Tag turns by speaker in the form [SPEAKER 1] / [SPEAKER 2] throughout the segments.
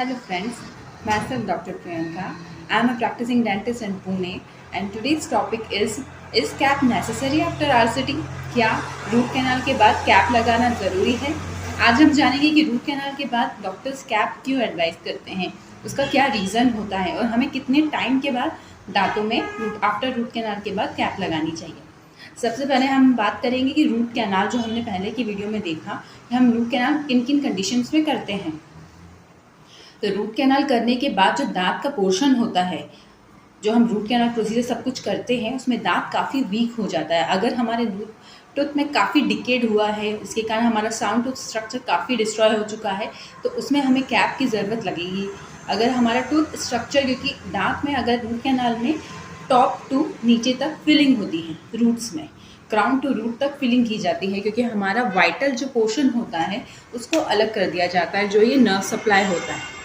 [SPEAKER 1] Hello friends, myself Dr. Priyanka. I am a practicing dentist in Pune and today's topic is cap necessary after RCT? क्या root canal के बाद cap लगाना ज़रूरी है? आज हम जानेंगे कि रूट कैनाल के बाद डॉक्टर्स कैप क्यों एडवाइस करते हैं, उसका क्या रीज़न होता है और हमें कितने टाइम के बाद दांतों में आफ्टर रूट कैनाल के बाद कैप लगानी चाहिए। सबसे पहले हम बात करेंगे कि रूट कैनाल जो हमने पहले की वीडियो में देखा कि हम रूट कैनाल किन किन कंडीशंस में करते हैं। तो रूट कैनाल करने के बाद जो दांत का पोर्शन होता है, जो हम रूट कैनाल प्रोसीजर सब कुछ करते हैं, उसमें दांत काफ़ी वीक हो जाता है। अगर हमारे टूथ में काफ़ी डिकेड हुआ है, इसके कारण हमारा साउंड टूथ स्ट्रक्चर काफ़ी डिस्ट्रॉय हो चुका है, तो उसमें हमें कैप की ज़रूरत लगेगी। अगर हमारा टूथ स्ट्रक्चर, क्योंकि दांत में अगर रूट कैनाल में टॉप टू नीचे तक फिलिंग होती है, रूट्स में क्राउन टू रूट तक फिलिंग की जाती है, क्योंकि हमारा वाइटल जो पोर्शन होता है उसको अलग कर दिया जाता है, जो ये नर्व सप्लाई होता है।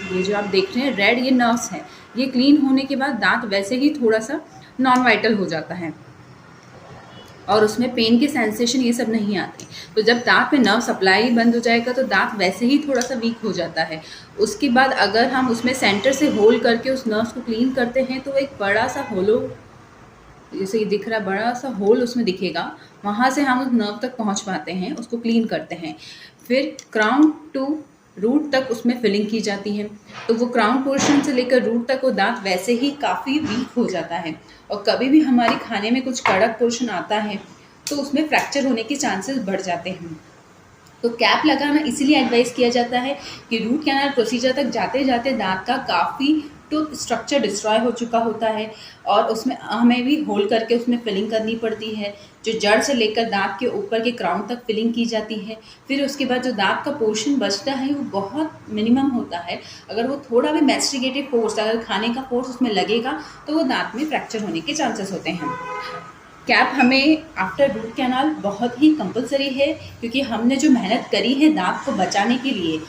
[SPEAKER 1] ये जो आप देख रहे हैं रेड, ये नर्व्स है। ये क्लीन होने के बाद दांत वैसे ही थोड़ा सा नॉन वाइटल हो जाता है और उसमें पेन के सेंसेशन ये सब नहीं आते। तो जब दांत में नर्व सप्लाई बंद हो जाएगा तो दांत वैसे ही थोड़ा सा वीक हो जाता है। उसके बाद अगर हम उसमें सेंटर से होल करके उस नर्व्स को क्लीन करते हैं तो एक बड़ा सा होलो, जैसे ये दिख रहा है, बड़ा सा होल उसमें दिखेगा, वहाँ से हम उस नर्व तक पहुँच पाते हैं, उसको क्लीन करते हैं। फिर क्राउन टू रूट तक उसमें फिलिंग की जाती है, तो वो क्राउन पोर्शन से लेकर रूट तक वो दांत वैसे ही काफ़ी वीक हो जाता है। और कभी भी हमारे खाने में कुछ कड़क पोर्शन आता है तो उसमें फ्रैक्चर होने के चांसेस बढ़ जाते हैं। तो कैप लगाना इसीलिए एडवाइस किया जाता है कि रूट कैनाल प्रोसीजर तक जाते जाते दांत का काफ़ी टूथ स्ट्रक्चर डिस्ट्रॉय हो चुका होता है और उसमें हमें भी होल्ड करके उसमें फिलिंग करनी पड़ती है, जो जड़ से लेकर दांत के ऊपर के क्राउन तक फिलिंग की जाती है। फिर उसके बाद जो दांत का पोर्शन बचता है वो बहुत मिनिमम होता है। अगर वो थोड़ा भी मैस्टिकेटेड फोर्स, अगर खाने का फोर्स उसमें लगेगा तो वो दांत में फ्रैक्चर होने के चांसेस होते हैं। कैप हमें आफ्टर रूट कैनाल बहुत ही कंपलसरी है, क्योंकि हमने जो मेहनत करी है दांत को बचाने के लिए,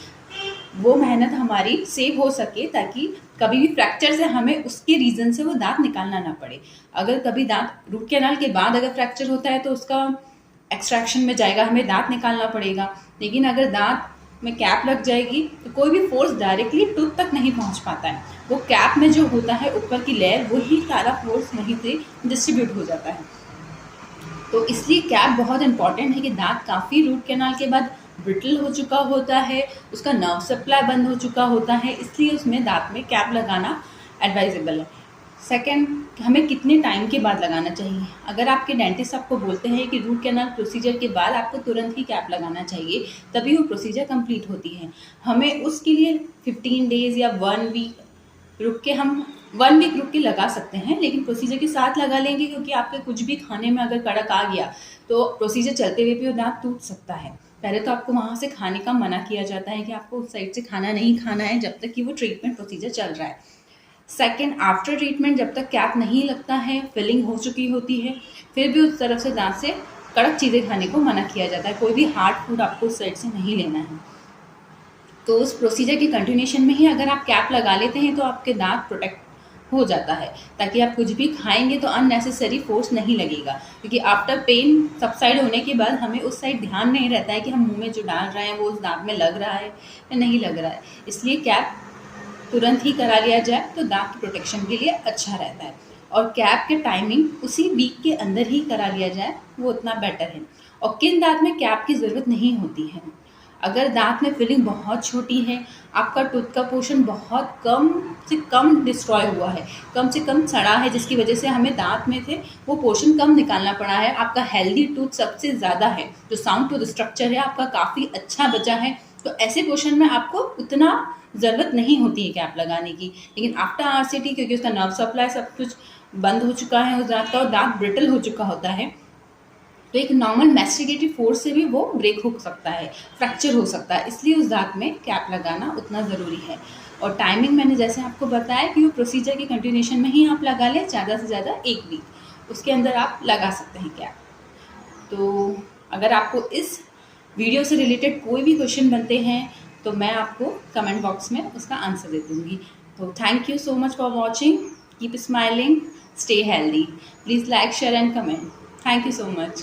[SPEAKER 1] वो मेहनत हमारी सेव हो सके, ताकि कभी भी फ्रैक्चर से हमें उसके रीज़न से वो दांत निकालना ना पड़े। अगर कभी दांत रूट कैनाल के बाद अगर फ्रैक्चर होता है तो उसका एक्सट्रैक्शन में जाएगा, हमें दांत निकालना पड़ेगा। लेकिन अगर दांत में कैप लग जाएगी तो कोई भी फोर्स डायरेक्टली टूथ तक नहीं पहुंच पाता है। वो कैप में जो होता है ऊपर की लेयर, वही सारा फोर्स वहीं से डिस्ट्रीब्यूट हो जाता है। तो इसलिए कैप बहुत इंपॉर्टेंट है कि दांत काफ़ी रूट कैनाल के बाद ब्रिटल हो चुका होता है, उसका नर्व सप्लाई बंद हो चुका होता है, इसलिए उसमें दांत में कैप लगाना एडवाइजेबल है। सेकंड, हमें कितने टाइम के बाद लगाना चाहिए। अगर आपके डेंटिस्ट आपको बोलते हैं कि रूट कैनाल प्रोसीजर के बाद आपको तुरंत ही कैप लगाना चाहिए, तभी वो प्रोसीजर कंप्लीट होती है। हमें उसके लिए 15 डेज़ या 1 वीक रुक के, हम 1 वीक रुक के लगा सकते हैं, लेकिन प्रोसीजर के साथ लगा लेंगे, क्योंकि आपके कुछ भी खाने में अगर कड़क आ गया तो प्रोसीजर चलते हुए भी वो दांत टूट सकता है। पहले तो आपको वहाँ से खाने का मना किया जाता है कि आपको उस साइड से खाना नहीं खाना है जब तक कि वो ट्रीटमेंट प्रोसीजर चल रहा है। सेकेंड, आफ्टर ट्रीटमेंट जब तक कैप नहीं लगता है, फिलिंग हो चुकी होती है, फिर भी उस तरफ से दांत से कड़क चीज़ें खाने को मना किया जाता है। कोई भी हार्ड फूड आपको उस साइड से नहीं लेना है। तो उस प्रोसीजर के कंटिन्यूशन में ही अगर आप कैप लगा लेते हैं तो आपके दांत प्रोटेक्ट हो जाता है, ताकि आप कुछ भी खाएंगे तो अननेसेसरी फोर्स नहीं लगेगा। क्योंकि आफ्टर पेन सबसाइड होने के बाद हमें उस साइड ध्यान नहीं रहता है कि हम मुंह में जो डाल रहे हैं वो उस दांत में लग रहा है या नहीं लग रहा है। इसलिए कैप तुरंत ही करा लिया जाए तो दांत की प्रोटेक्शन के लिए अच्छा रहता है। और कैप के टाइमिंग उसी वीक के अंदर ही करा लिया जाए, वो उतना बेटर है। और किन दांत में कैप की ज़रूरत नहीं होती है। अगर दांत में फिलिंग बहुत छोटी है, आपका टूथ का पोर्शन बहुत कम से कम डिस्ट्रॉय हुआ है, कम से कम सड़ा है, जिसकी वजह से हमें दांत में से वो पोर्शन कम निकालना पड़ा है, आपका हेल्दी टूथ सबसे ज़्यादा है, जो साउंड टूथ स्ट्रक्चर है आपका काफ़ी अच्छा बचा है, तो ऐसे पोर्शन में आपको उतना ज़रूरत नहीं होती है कैप लगाने की। लेकिन आफ्टर RCT, क्योंकि उसका नर्व सप्लाई सब कुछ बंद हो चुका है उस दांत का और दांत ब्रिटल हो चुका होता है, तो एक नॉर्मल मैस्टिकेटिव फोर्स से भी वो ब्रेक हो सकता है, फ्रैक्चर हो सकता है। इसलिए उस दांत में कैप लगाना उतना ज़रूरी है। और टाइमिंग मैंने जैसे आपको बताया कि वो प्रोसीजर के कंटिन्यूशन में ही आप लगा लें, ज़्यादा से ज़्यादा 1 वीक, उसके अंदर आप लगा सकते हैं कैप। तो अगर आपको इस वीडियो से रिलेटेड कोई भी क्वेश्चन बनते हैं तो मैं आपको कमेंट बॉक्स में उसका आंसर दे दूँगी। तो thank you so much for watching, keep smiling, stay healthy, please like, share and comment. Thank you so much.